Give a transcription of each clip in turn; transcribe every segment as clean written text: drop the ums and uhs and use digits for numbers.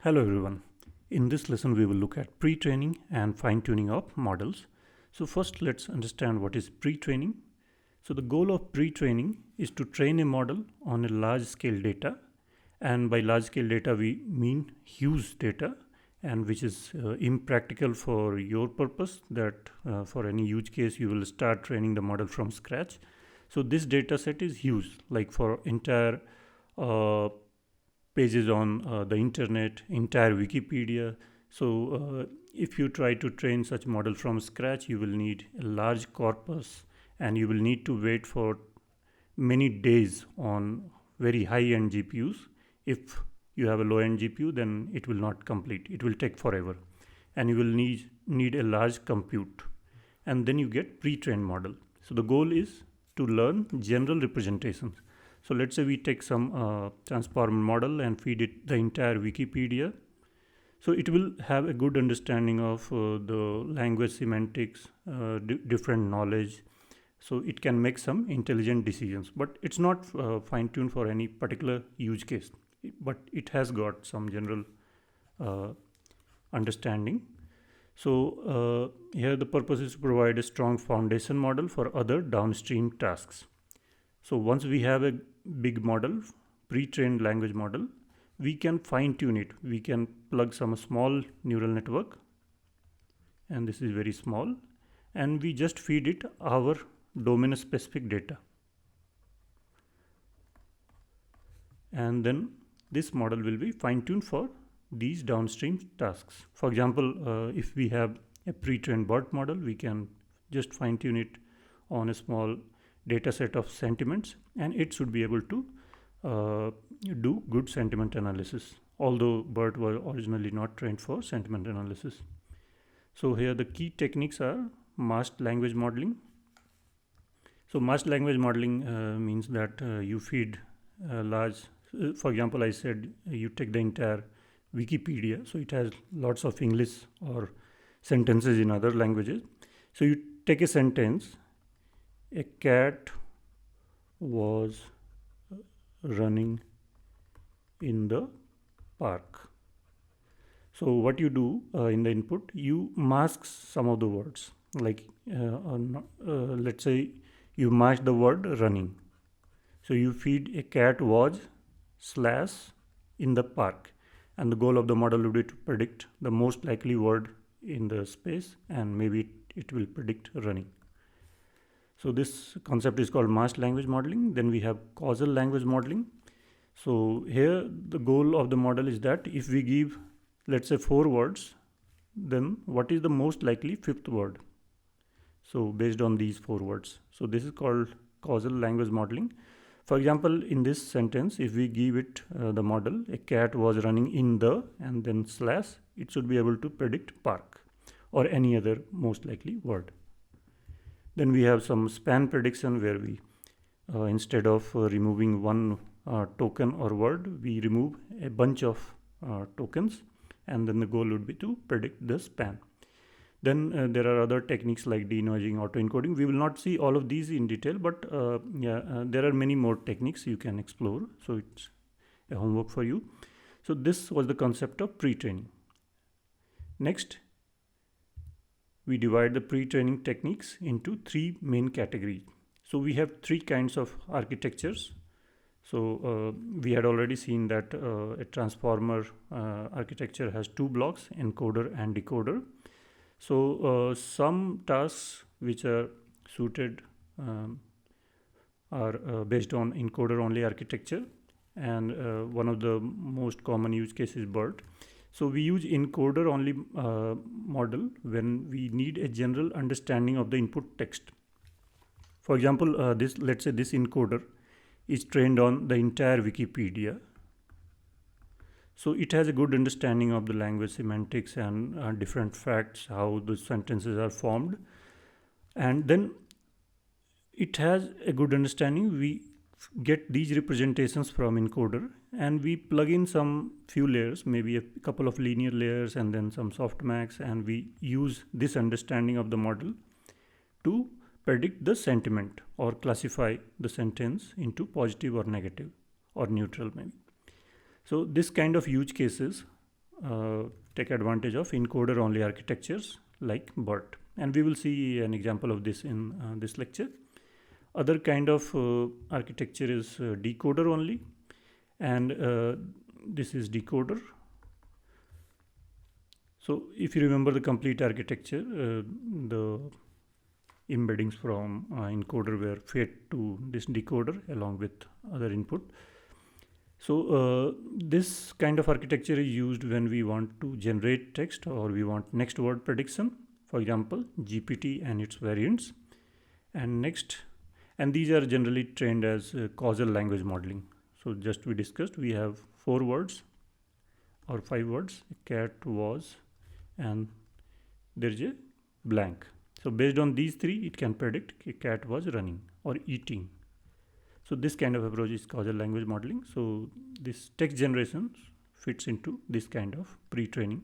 Hello everyone. In this lesson we will look at pre-training and fine-tuning of models. So first let's understand what is pre-training. So the goal of pre-training is to train a model on a large scale data, and by large scale data we mean huge data, and which is impractical for your purpose, that for any use case you will start training the model from scratch. So this data set is huge, like for entire uh, pages on the internet, entire Wikipedia. So if you try to train such model from scratch, you will need a large corpus, and you will need to wait for many days on very high-end GPUs. If you have a low-end GPU, then it will not complete. It will take forever, and you will need a large compute, and then you get pre-trained model. So the goal is to learn general representations. So let's say we take some transformer model and feed it the entire Wikipedia. So it will have a good understanding of the language semantics, different knowledge. So it can make some intelligent decisions, but it's not fine-tuned for any particular use case, but it has got some general uh, understanding. So here the purpose is to provide a strong foundation model for other downstream tasks. So once we have a big model, pre-trained language model, we can fine tune it. We can plug some small neural network, and this is very small, and we just feed it our domain specific data. And then this model will be fine tuned for these downstream tasks. For example, if we have a pre-trained BERT model, we can just fine tune it on a small data set of sentiments, and it should be able to do good sentiment analysis, although BERT was originally not trained for sentiment analysis. So here the key techniques are masked language modeling. So masked language modeling means that you feed large, for example, I said you take the entire Wikipedia, so it has lots of English or sentences in other languages. So you take a sentence, a cat was running in the park. So what you do in the input, you mask some of the words, like let's say you mask the word running. So you feed a cat was slash in the park, and the goal of the model would be to predict the most likely word in the space, and maybe it will predict running. So this concept is called masked language modeling. Then we have causal language modeling. So here the goal of the model is that if we give, let's say, 4 words, then what is the most likely 5th word? So based on these 4 words. So this is called causal language modeling. For example, in this sentence, if we give it the model, a cat was running in the, and then slash, it should be able to predict park or any other most likely word. Then we have some span prediction, where we instead of removing one token or word, we remove a bunch of tokens, and then the goal would be to predict the span. Then there are other techniques like denoising, autoencoding. We will not see all of these in detail, but there are many more techniques you can explore. So it's a homework for you. So this was the concept of pre-training. Next, we divide the pre-training techniques into 3 main categories. So we have 3 kinds of architectures. So we had already seen that a transformer architecture has 2 blocks, encoder and decoder. So some tasks which are suited are based on encoder only architecture, and one of the most common use cases is BERT. So we use encoder only model when we need a general understanding of the input text. For example, let's say this encoder is trained on the entire Wikipedia. So it has a good understanding of the language semantics and different facts, how the sentences are formed. And then it has a good understanding. We get these representations from encoder, and we plug in some few layers, maybe a couple of linear layers and then some softmax, and we use this understanding of the model to predict the sentiment or classify the sentence into positive or negative or neutral maybe. So this kind of use cases take advantage of encoder only architectures like BERT, and we will see an example of this in this lecture. Other kind of architecture is decoder only, and this is decoder. So if you remember the complete architecture, the embeddings from encoder were fed to this decoder along with other input. So this kind of architecture is used when we want to generate text or we want next word prediction, for example GPT and its variants, and next, and these are generally trained as causal language modeling. So just we discussed, we have 4 words or 5 words, cat was, and there is a blank. So based on these 3, it can predict a cat was running or eating. So this kind of approach is causal language modeling. So this text generation fits into this kind of pre-training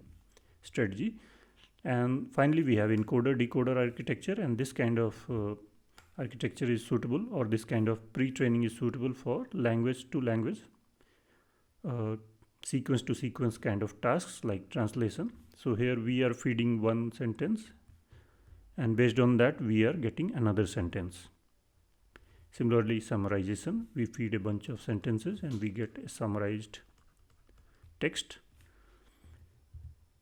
strategy. And finally, we have encoder decoder architecture, and this kind of architecture is suitable, or this kind of pre-training is suitable for language to language, sequence to sequence kind of tasks like translation. So here we are feeding one sentence, and based on that we are getting another sentence. Similarly, summarization, we feed a bunch of sentences and we get a summarized text.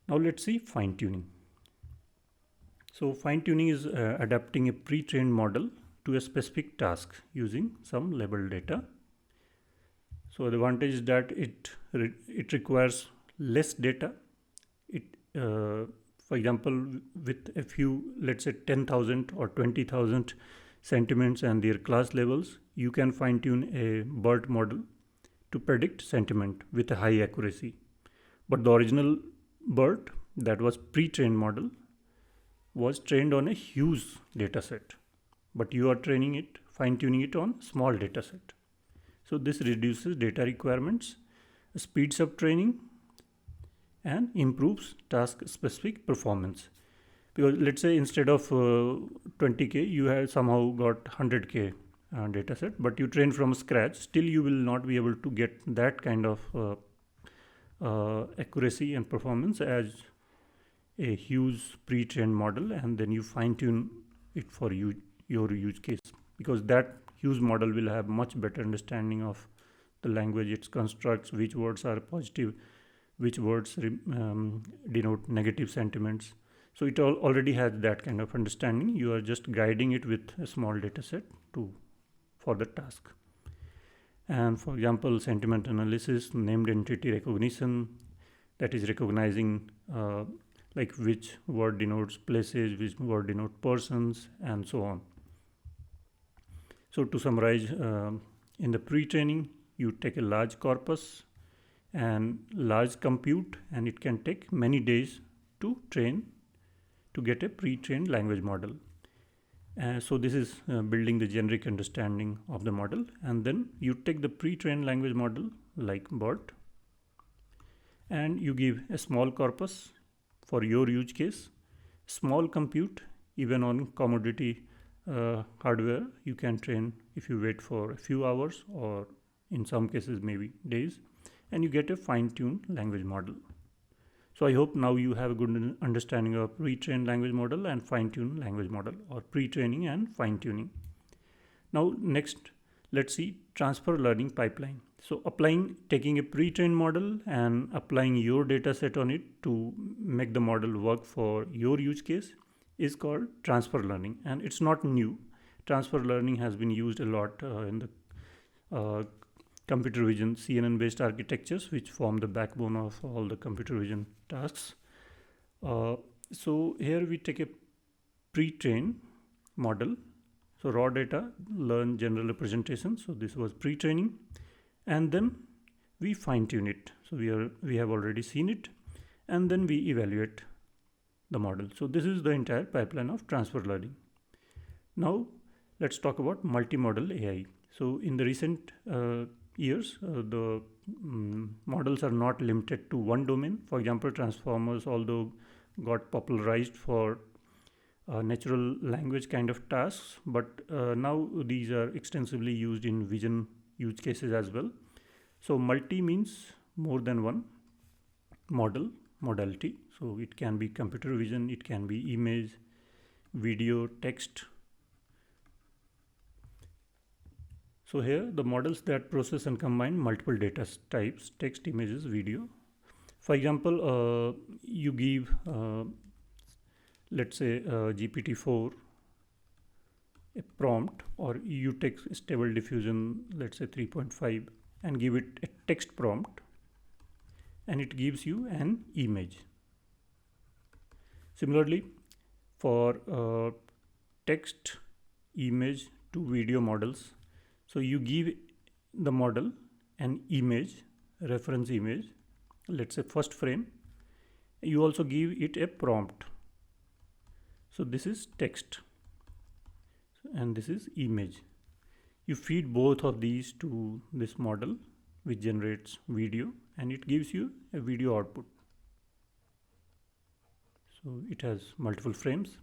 Now let's see fine tuning. So fine tuning is adapting a pre-trained model to a specific task using some labeled data. So the advantage is that it requires less data. For example, with a few, let's say 10,000 or 20,000 sentiments and their class levels, you can fine tune a BERT model to predict sentiment with a high accuracy. But the original BERT, that was pre-trained model, was trained on a huge data set, but you are training it, fine tuning it on small data set. So this reduces data requirements, speeds up training, and improves task specific performance. Because let's say instead of 20k, you have somehow got 100k data set, but you train from scratch, still you will not be able to get that kind of accuracy and performance as a huge pre-trained model, and then you fine tune it for your use case, because that huge model will have much better understanding of the language, its constructs, which words are positive, which words denote negative sentiments. So it already has that kind of understanding. You are just guiding it with a small data set for the task. And for example, sentiment analysis, named entity recognition, that is recognizing like which word denotes places, which word denotes persons, and so on. So to summarize, in the pre-training, you take a large corpus and large compute, and it can take many days to train to get a pre-trained language model. So this is building the generic understanding of the model, and then you take the pre-trained language model like BERT, and you give a small corpus for your use case, small compute. Even on commodity hardware, you can train if you wait for a few hours, or in some cases maybe days, and you get a fine-tuned language model. So I hope now you have a good understanding of pre-trained language model and fine-tuned language model, or pre-training and fine-tuning. Now next, let's see transfer learning pipeline. So taking a pre-trained model and applying your data set on it to make the model work for your use case is called transfer learning, and it's not new. Transfer learning has been used a lot in the computer vision CNN based architectures, which form the backbone of all the computer vision tasks. So here we take a pre-trained model. So raw data, learn general representation. So this was pre-training, and then we fine tune it. So we have already seen it, and then we evaluate the model. So this is the entire pipeline of transfer learning. Now let's talk about multimodal AI. So in the recent years, the models are not limited to one domain. For example, transformers, although got popularized for natural language kind of tasks, but now these are extensively used in vision use cases as well. So multi means more than one. modality. So it can be computer vision, it can be image, video, text. So here the models that process and combine multiple data types, text, images, video. For example, you give let's say GPT-4 a prompt, or you take stable diffusion, let's say 3.5, and give it a text prompt, and it gives you an image. Similarly, for text, image to video models, so you give the model an image, reference image, let's say first frame. You also give it a prompt. So this is text and this is image. You feed both of these to this model, which generates video, and it gives you a video output. So it has multiple frames.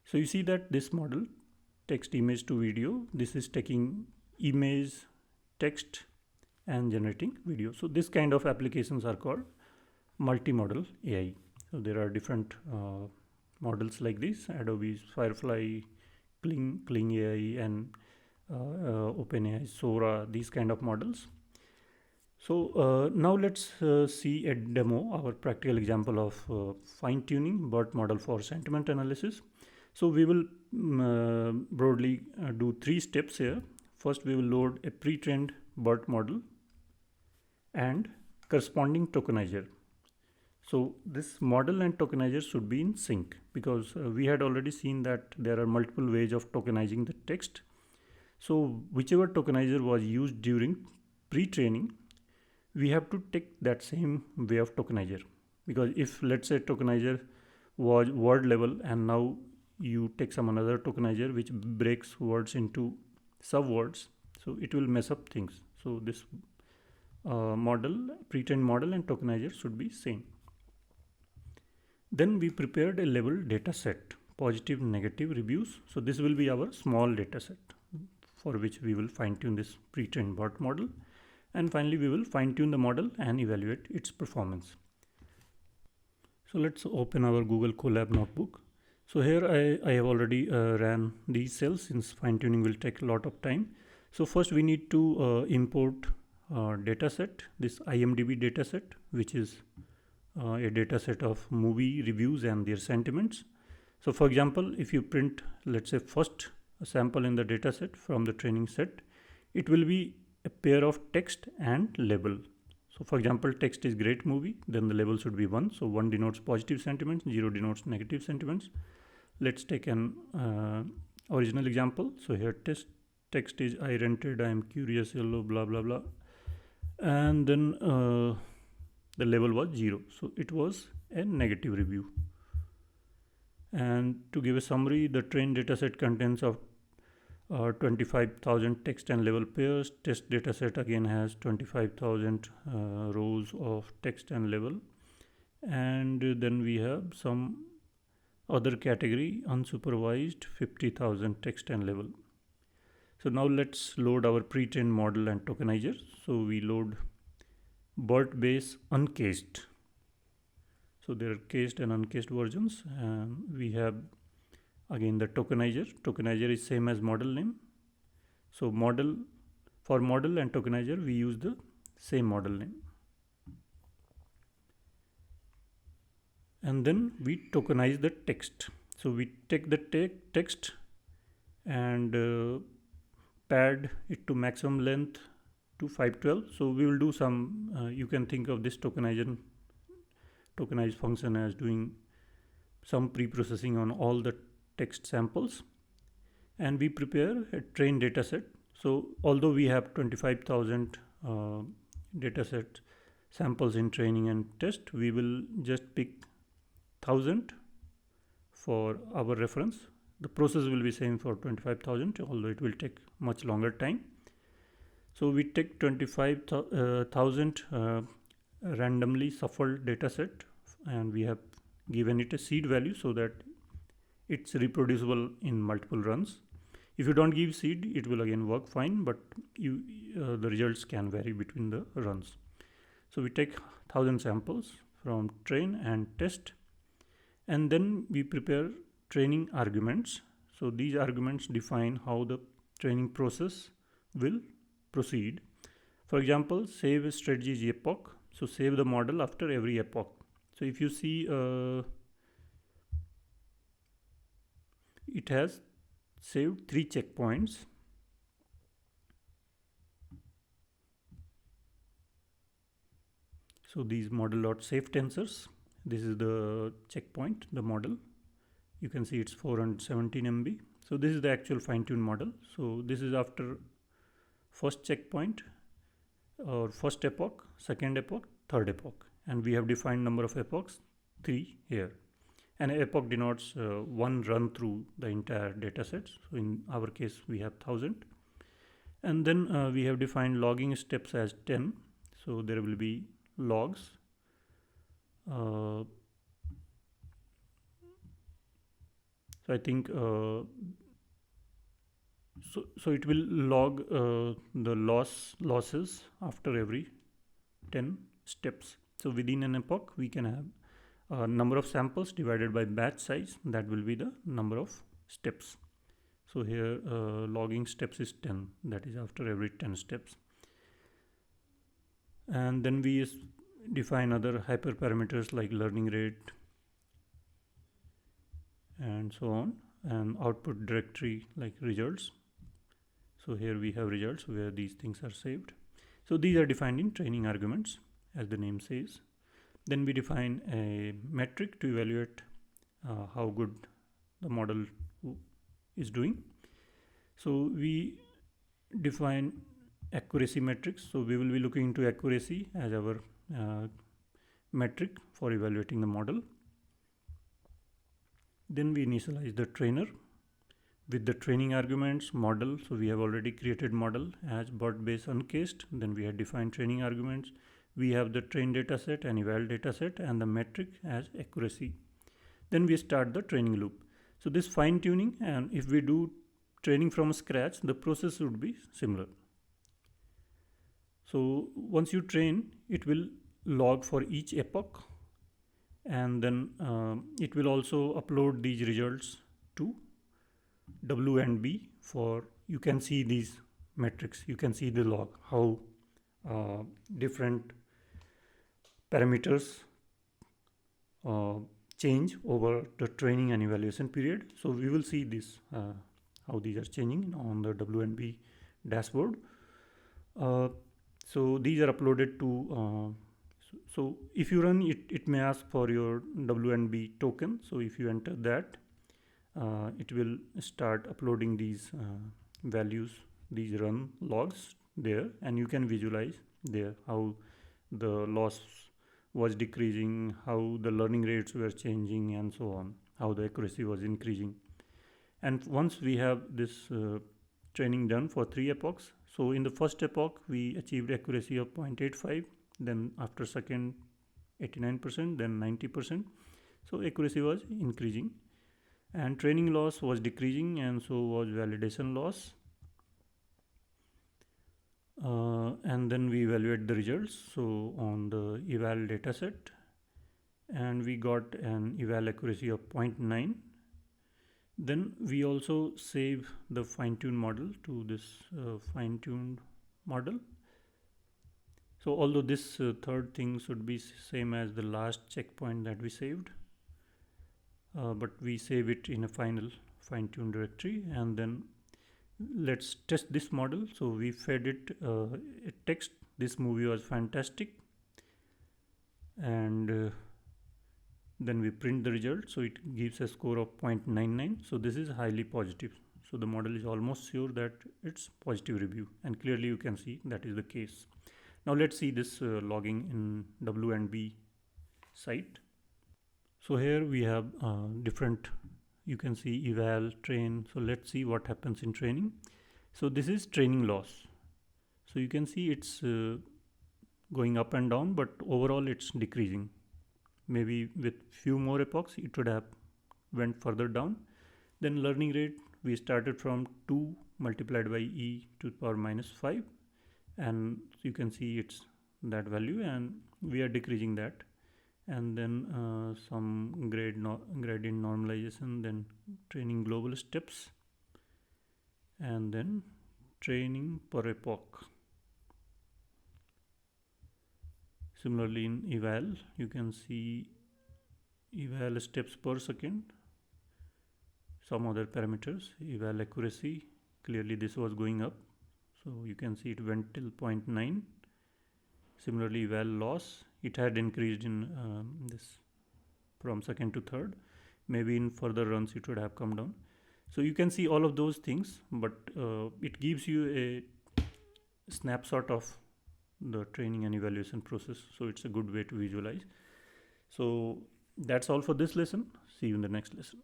So you see that this model, text, image to video, this is taking image, text, and generating video. So this kind of applications are called multimodal AI. So there are different models like this: Adobe's Firefly, Kling AI, and OpenAI Sora, these kind of models. So now let's see a demo, our practical example of fine-tuning BERT model for sentiment analysis. So we will broadly do 3 steps here. First, we will load a pre-trained BERT model and corresponding tokenizer. So this model and tokenizer should be in sync, because we had already seen that there are multiple ways of tokenizing the text. So whichever tokenizer was used during pre-training, we have to take that same way of tokenizer. Because if, let's say, tokenizer was word level and now you take some another tokenizer which breaks words into subwords, so it will mess up things. So this pre-trained model and tokenizer should be same. Then we prepared a level data set, positive, negative reviews. So this will be our small data set for which we will fine-tune this pre-trained BERT model. And finally, we will fine-tune the model and evaluate its performance. So let's open our Google Colab notebook. So here I have already ran these cells, since fine-tuning will take a lot of time. So first we need to import dataset, this IMDb dataset, which is a dataset of movie reviews and their sentiments. So for example, if you print, let's say, first sample in the dataset from the training set, it will be a pair of text and label. So for example, text is great movie, then the label should be 1. So 1 denotes positive sentiments, 0 denotes negative sentiments. Let's take an original example. So here text is I rented, I am curious, yellow, blah blah blah, and then the label was 0. So it was a negative review. And to give a summary, the trained dataset contains of 25,000 text and label pairs. Test dataset again has 25,000 rows of text and label. And then we have some other category, unsupervised, 50,000 text and label. So now let's load our pre-trained model and tokenizer. So we load BERT base uncased. So there are cased and uncased versions, and we have again the tokenizer. Tokenizer is same as model name. So for model and tokenizer we use the same model name. And then we tokenize the text. So we take the text and pad it to maximum length to 512. So we will do some, you can think of this tokenize function as doing some pre-processing on all the text samples, and we prepare a trained dataset. So although we have 25,000 dataset samples in training and test, we will just pick 1,000 for our reference. The process will be same for 25,000, although it will take much longer time. So we take 25,000 randomly shuffled dataset, and we have given it a seed value so that it's reproducible in multiple runs. If you don't give seed, it will again work fine, but the results can vary between the runs. So we take 1,000 samples from train and test, and then we prepare training arguments. So these arguments define how the training process will proceed. For example, save strategy is epoch, so save the model after every epoch. So if you see, it has saved 3 checkpoints. So these model.save tensors, this is the checkpoint, the model. You can see it's 417 MB. So this is the actual fine-tuned model. So this is after first checkpoint or first epoch, second epoch, third epoch. And we have defined number of epochs, 3 here. And epoch denotes one run through the entire data set. So in our case, we have 1000. And then we have defined logging steps as 10. So there will be logs. So I think so it will log the losses after every 10 steps. So within an epoch, we can have number of samples divided by batch size. That will be the number of steps. So here logging steps is 10. That is after every 10 steps. And then we define other hyperparameters like learning rate and so on, and output directory like results. So here we have results where these things are saved. So these are defined in training arguments, as the name says. Then we define a metric to evaluate how good the model is doing. So we define accuracy metrics. So we will be looking into accuracy as our metric for evaluating the model. Then we initialize the trainer with the training arguments model. So we have already created model as BERT base uncased. Then we have defined training arguments. We have the train dataset and eval dataset and the metric as accuracy. Then we start the training loop. So this fine tuning, and if we do training from scratch, the process would be similar. So once you train, it will log for each epoch, and then it will also upload these results to W and B for, you can see these metrics, you can see the log, how different parameters change over the training and evaluation period. So we will see this, how these are changing on the W and B dashboard. So these are uploaded to, so if you run it, it may ask for your WNB token. So if you enter that, it will start uploading these values, these run logs there, and you can visualize there how the loss was decreasing, how the learning rates were changing, and so on, how the accuracy was increasing. And once we have this training done for 3 epochs, so in the first epoch we achieved accuracy of 0.85, then after second 89%, then 90%. So accuracy was increasing and training loss was decreasing, and so was validation loss. And then we evaluate the results. So on the eval dataset, and we got an eval accuracy of 0.9. Then we also save the fine-tuned model to this fine-tuned model. So although this third thing should be same as the last checkpoint that we saved, but we save it in a final fine-tuned directory, and then let's test this model. So we fed it a text, this movie was fantastic, and then we print the result. So it gives a score of 0.99. So this is highly positive. So the model is almost sure that it's positive review, and clearly you can see that is the case. Now let's see this logging in W and B site. So here we have different, you can see eval, train. So let's see what happens in training. So this is training loss. So you can see it's going up and down, but overall it's decreasing. Maybe with few more epochs it would have went further down. Then learning rate, we started from 2 multiplied by e to the power minus 5, and you can see it's that value, and we are decreasing that and then some gradient normalization, then training global steps, and then training per epoch. Similarly, in eval, you can see eval steps per second, some other parameters, eval accuracy. Clearly, this was going up, so you can see it went till 0.9. Similarly, eval loss, it had increased in this from second to third. Maybe in further runs it would have come down. So you can see all of those things, but it gives you a snapshot of the training and evaluation process. So it's a good way to visualize. So that's all for this lesson. See you in the next lesson.